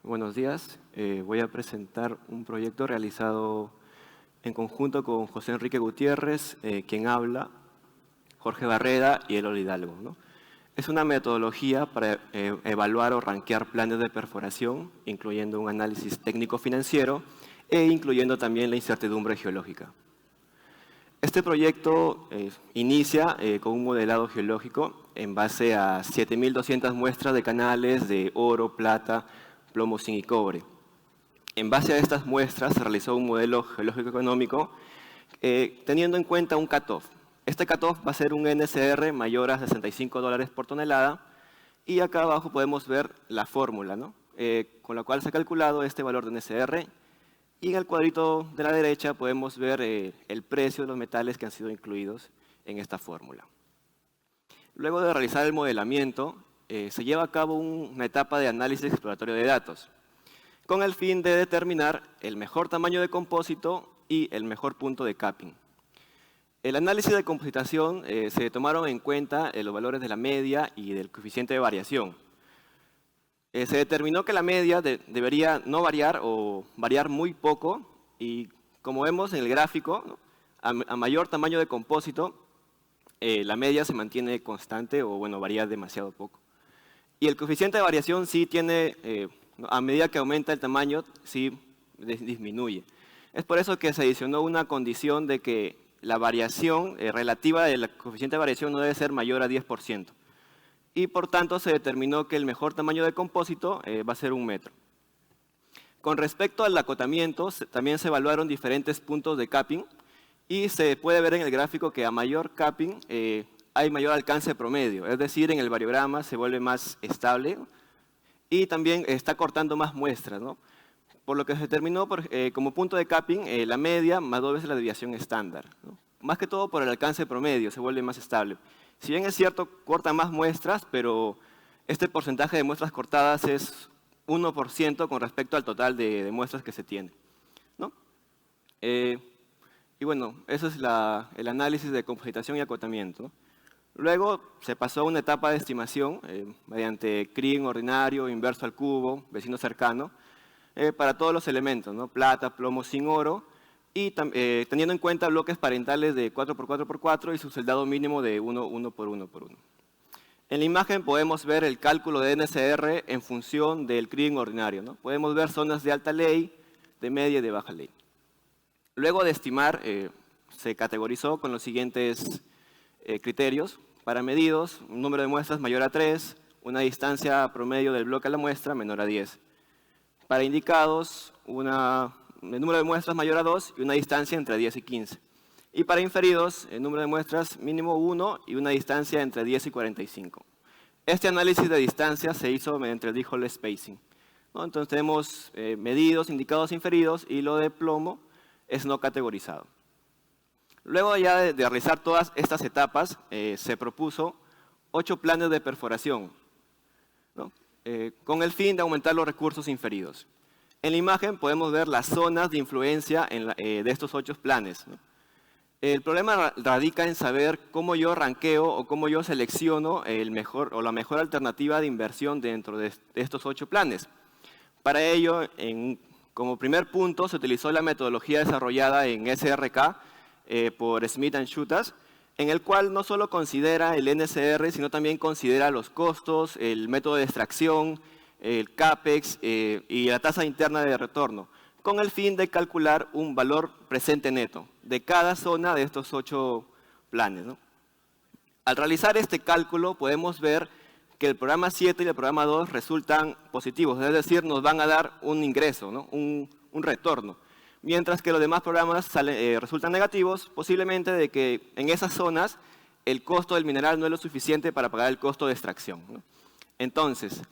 Buenos días. Voy a presentar un proyecto realizado en conjunto con José Enrique Gutiérrez, quien habla, Jorge Barreda y Elol Hidalgo, ¿no? Es una metodología para evaluar o rankear planes de perforación, incluyendo un análisis técnico-financiero e incluyendo también la incertidumbre geológica. Este proyecto inicia con un modelado geológico en base a 7.200 muestras de canales de oro, plata, plomo, zinc y cobre. En base a estas muestras se realizó un modelo geológico económico teniendo en cuenta un cutoff. Este cutoff va a ser un NSR mayor a $65 por tonelada y acá abajo podemos ver la fórmula, ¿no? Con la cual se ha calculado este valor de NSR. Y en el cuadrito de la derecha podemos ver el precio de los metales que han sido incluidos en esta fórmula. Luego de realizar el modelamiento, se lleva a cabo una etapa de análisis exploratorio de datos, con el fin de determinar el mejor tamaño de compósito y el mejor punto de capping. El análisis de compositación se tomaron en cuenta los valores de la media y del coeficiente de variación. Se determinó que la media debería no variar o variar muy poco y como vemos en el gráfico, ¿no? a mayor tamaño de compósito, la media se mantiene constante o bueno, varía demasiado poco. Y el coeficiente de variación sí tiene, a medida que aumenta el tamaño, sí disminuye. Es por eso que se adicionó una condición de que la variación relativa del coeficiente de variación no debe ser mayor a 10%. Y por tanto se determinó que el mejor tamaño de compósito va a ser 1 metro. Con respecto al acotamiento, también se evaluaron diferentes puntos de capping y se puede ver en el gráfico que a mayor capping hay mayor alcance promedio, es decir, en el variograma se vuelve más estable y también está cortando más muestras, ¿no? Por lo que se determinó como punto de capping la media más 2 veces la desviación estándar, ¿no? Más que todo por el alcance promedio, se vuelve más estable. Si bien es cierto, corta más muestras, pero este porcentaje de muestras cortadas es 1% con respecto al total de muestras que se tiene, ¿no? Y bueno, eso es el análisis de compositación y acotamiento, ¿no? Luego se pasó a una etapa de estimación mediante Kriging ordinario, inverso al cubo, vecino cercano, para todos los elementos, ¿no? Plata, plomo, zinc, oro, y teniendo en cuenta bloques parentales de 4x4x4 y su soldado mínimo de 1x1x1. En la imagen podemos ver el cálculo de NSR en función del Kriging ordinario, ¿no? Podemos ver zonas de alta ley, de media y de baja ley. Luego de estimar, se categorizó con los siguientes criterios. Para medidos, un número de muestras mayor a 3, una distancia promedio del bloque a la muestra menor a 10. Para indicados, el número de muestras mayor a 2 y una distancia entre 10 y 15. Y para inferidos, el número de muestras mínimo 1 y una distancia entre 10 y 45. Este análisis de distancia se hizo mediante el D-hole spacing, ¿no? Entonces tenemos medidos, indicados, inferidos y lo de plomo es no categorizado. Luego ya de realizar todas estas etapas, se propuso 8 planes de perforación, ¿no? Con el fin de aumentar los recursos inferidos. En la imagen podemos ver las zonas de influencia de estos 8 planes, ¿no? El problema radica en saber cómo yo ranqueo o cómo yo selecciono la mejor alternativa de inversión dentro de estos 8 planes. Para ello, como primer punto, se utilizó la metodología desarrollada en SRK por Smith and Schutas, en el cual no solo considera el NSR, sino también considera los costos, el método de extracción, el CAPEX y la tasa interna de retorno, con el fin de calcular un valor presente neto de cada zona de estos 8 planes, ¿no? Al realizar este cálculo podemos ver que el programa 7 y el programa 2 resultan positivos, es decir, nos van a dar un ingreso, ¿no? un retorno, mientras que los demás programas resultan negativos, posiblemente de que en esas zonas el costo del mineral no es lo suficiente para pagar el costo de extracción, ¿no? Entonces,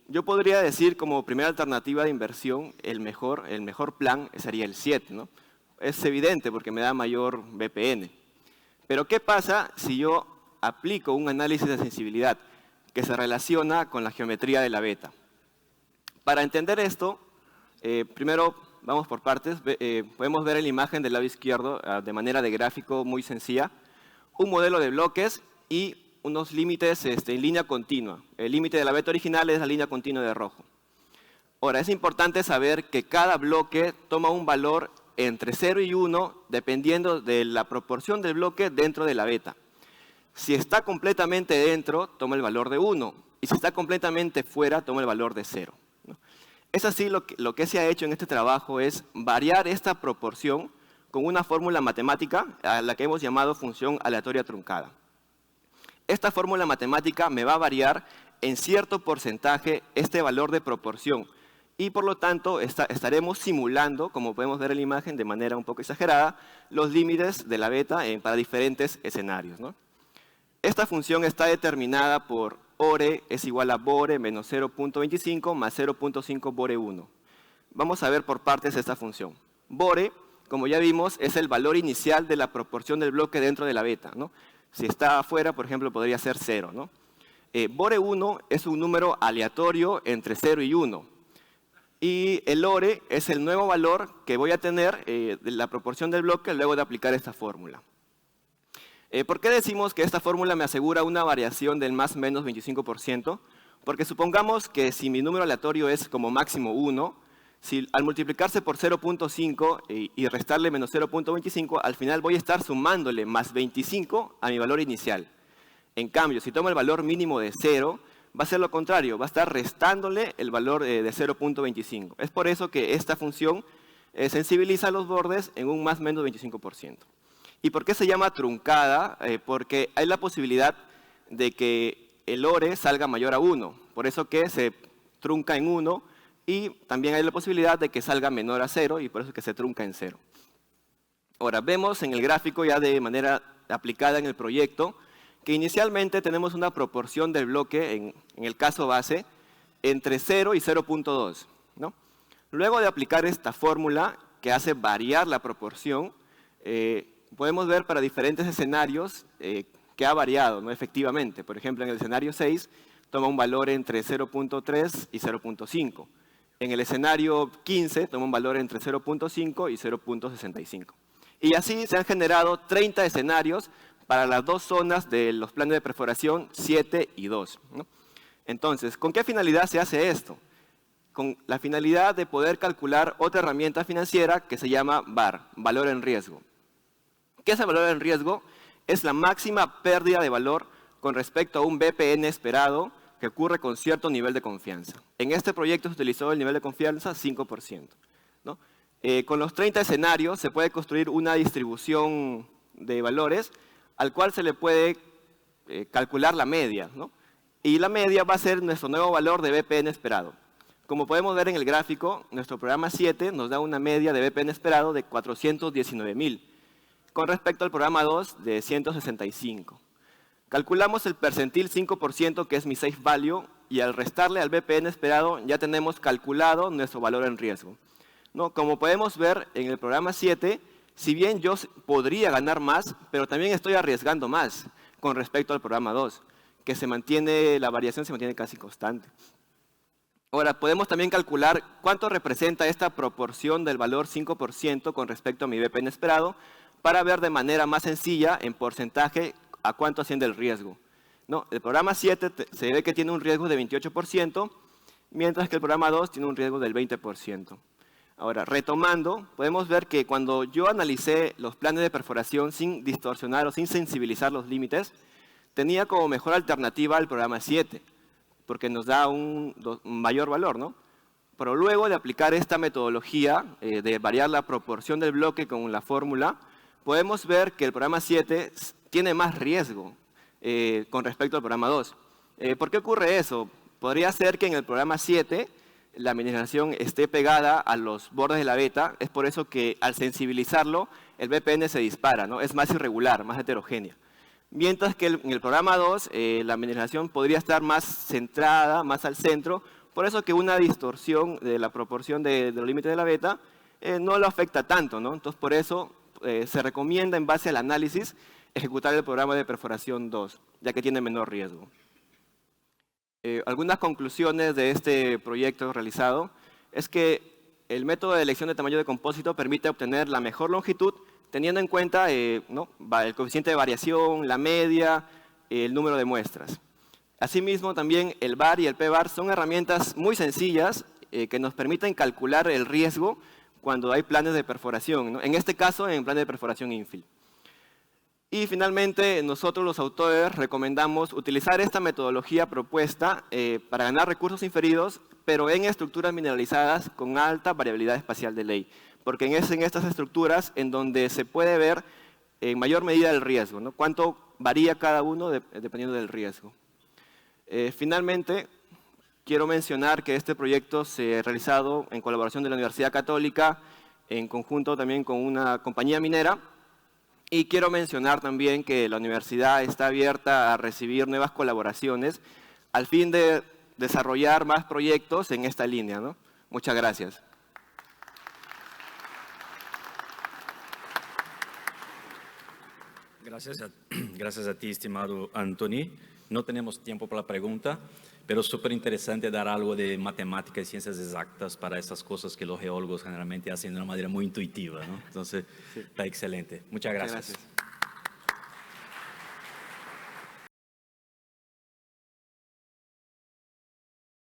yo podría decir como primera alternativa de inversión, el mejor plan sería el 7, ¿no? Es evidente porque me da mayor BPN. Pero ¿qué pasa si yo aplico un análisis de sensibilidad que se relaciona con la geometría de la beta? Para entender esto, primero vamos por partes. Podemos ver en la imagen del lado izquierdo, de manera de gráfico muy sencilla, un modelo de bloques y unos límites en línea continua. El límite de la beta original es la línea continua de rojo. Ahora, es importante saber que cada bloque toma un valor entre 0 y 1 dependiendo de la proporción del bloque dentro de la beta. Si está completamente dentro, toma el valor de 1. Y si está completamente fuera, toma el valor de 0. ¿No? Es así, lo que se ha hecho en este trabajo es variar esta proporción con una fórmula matemática a la que hemos llamado función aleatoria truncada. Esta fórmula matemática me va a variar en cierto porcentaje este valor de proporción. Y por lo tanto estaremos simulando, como podemos ver en la imagen de manera un poco exagerada, los límites de la beta para diferentes escenarios, ¿no? Esta función está determinada por ore es igual a bore menos 0.25 más 0.5 bore 1. Vamos a ver por partes esta función. Bore, como ya vimos, es el valor inicial de la proporción del bloque dentro de la beta, ¿no? Si está afuera, por ejemplo, podría ser 0, ¿no? Bore 1 es un número aleatorio entre 0 y 1. Y el ore es el nuevo valor que voy a tener de la proporción del bloque luego de aplicar esta fórmula. ¿Por qué decimos que esta fórmula me asegura una variación del más o menos 25%? Porque supongamos que si mi número aleatorio es como máximo 1, si al multiplicarse por 0.5 y restarle menos 0.25, al final voy a estar sumándole más 25 a mi valor inicial. En cambio, si tomo el valor mínimo de 0, va a ser lo contrario, va a estar restándole el valor de 0.25. Es por eso que esta función sensibiliza los bordes en un más o menos 25%. ¿Y por qué se llama truncada? Porque hay la posibilidad de que el ore salga mayor a 1. Por eso que se trunca en 1 y también hay la posibilidad de que salga menor a 0 y por eso que se trunca en 0. Ahora, vemos en el gráfico ya de manera aplicada en el proyecto que inicialmente tenemos una proporción del bloque, en el caso base, entre 0 y 0.2, ¿no? Luego de aplicar esta fórmula que hace variar la proporción, podemos ver para diferentes escenarios que ha variado, ¿no? Efectivamente. Por ejemplo, en el escenario 6 toma un valor entre 0.3 y 0.5. En el escenario 15 toma un valor entre 0.5 y 0.65. Y así se han generado 30 escenarios para las dos zonas de los planes de perforación 7 y 2. ¿No? Entonces, ¿con qué finalidad se hace esto? Con la finalidad de poder calcular otra herramienta financiera que se llama VAR, valor en riesgo. ¿Qué es el valor en riesgo? Es la máxima pérdida de valor con respecto a un BPN esperado que ocurre con cierto nivel de confianza. En este proyecto se utilizó el nivel de confianza 5%. ¿No? Con los 30 escenarios se puede construir una distribución de valores al cual se le puede calcular la media, ¿no? Y la media va a ser nuestro nuevo valor de BPN esperado. Como podemos ver en el gráfico, nuestro programa 7 nos da una media de BPN esperado de 419.000, con respecto al programa 2 de 165. Calculamos el percentil 5%, que es mi safe value, y al restarle al BPN esperado ya tenemos calculado nuestro valor en riesgo, ¿no? Como podemos ver en el programa 7, si bien yo podría ganar más, pero también estoy arriesgando más con respecto al programa 2, que la variación se mantiene casi constante. Ahora, podemos también calcular cuánto representa esta proporción del valor 5% con respecto a mi BPN esperado, para ver de manera más sencilla, en porcentaje, a cuánto asciende el riesgo. ¿No? El programa 7 se ve que tiene un riesgo de 28%, mientras que el programa 2 tiene un riesgo del 20%. Ahora, retomando, podemos ver que cuando yo analicé los planes de perforación sin distorsionar o sin sensibilizar los límites, tenía como mejor alternativa el programa 7, porque nos da un mayor valor, ¿no? Pero luego de aplicar esta metodología de variar la proporción del bloque con la fórmula, podemos ver que el programa 7 tiene más riesgo con respecto al programa 2. ¿Por qué ocurre eso? Podría ser que en el programa 7 la mineralización esté pegada a los bordes de la beta, es por eso que al sensibilizarlo el BPN se dispara, ¿no? Es más irregular, más heterogénea. Mientras que en el programa 2 la mineralización podría estar más centrada, más al centro, por eso que una distorsión de la proporción de los límites de la beta no lo afecta tanto, ¿no? Entonces por eso se recomienda en base al análisis ejecutar el programa de perforación 2, ya que tiene menor riesgo. Algunas conclusiones de este proyecto realizado es que el método de elección de tamaño de compósito permite obtener la mejor longitud teniendo en cuenta ¿no? el coeficiente de variación, la media, el número de muestras. Asimismo, también el VAR y el P-VAR son herramientas muy sencillas que nos permitan calcular el riesgo cuando hay planes de perforación, ¿no? En este caso, en plan de perforación infill. Y finalmente, nosotros los autores recomendamos utilizar esta metodología propuesta para ganar recursos inferidos, pero en estructuras mineralizadas con alta variabilidad espacial de ley, porque es en estas estructuras en donde se puede ver en mayor medida el riesgo, ¿no? Cuánto varía cada uno dependiendo del riesgo. Finalmente, quiero mencionar que este proyecto se ha realizado en colaboración de la Universidad Católica, en conjunto también con una compañía minera. Y quiero mencionar también que la universidad está abierta a recibir nuevas colaboraciones al fin de desarrollar más proyectos en esta línea, ¿no? Muchas gracias. Gracias a ti, estimado Anthony. No tenemos tiempo para la pregunta, pero súper interesante dar algo de matemática y ciencias exactas para esas cosas que los geólogos generalmente hacen de una manera muy intuitiva, ¿no? Entonces, sí. Está excelente. Muchas gracias.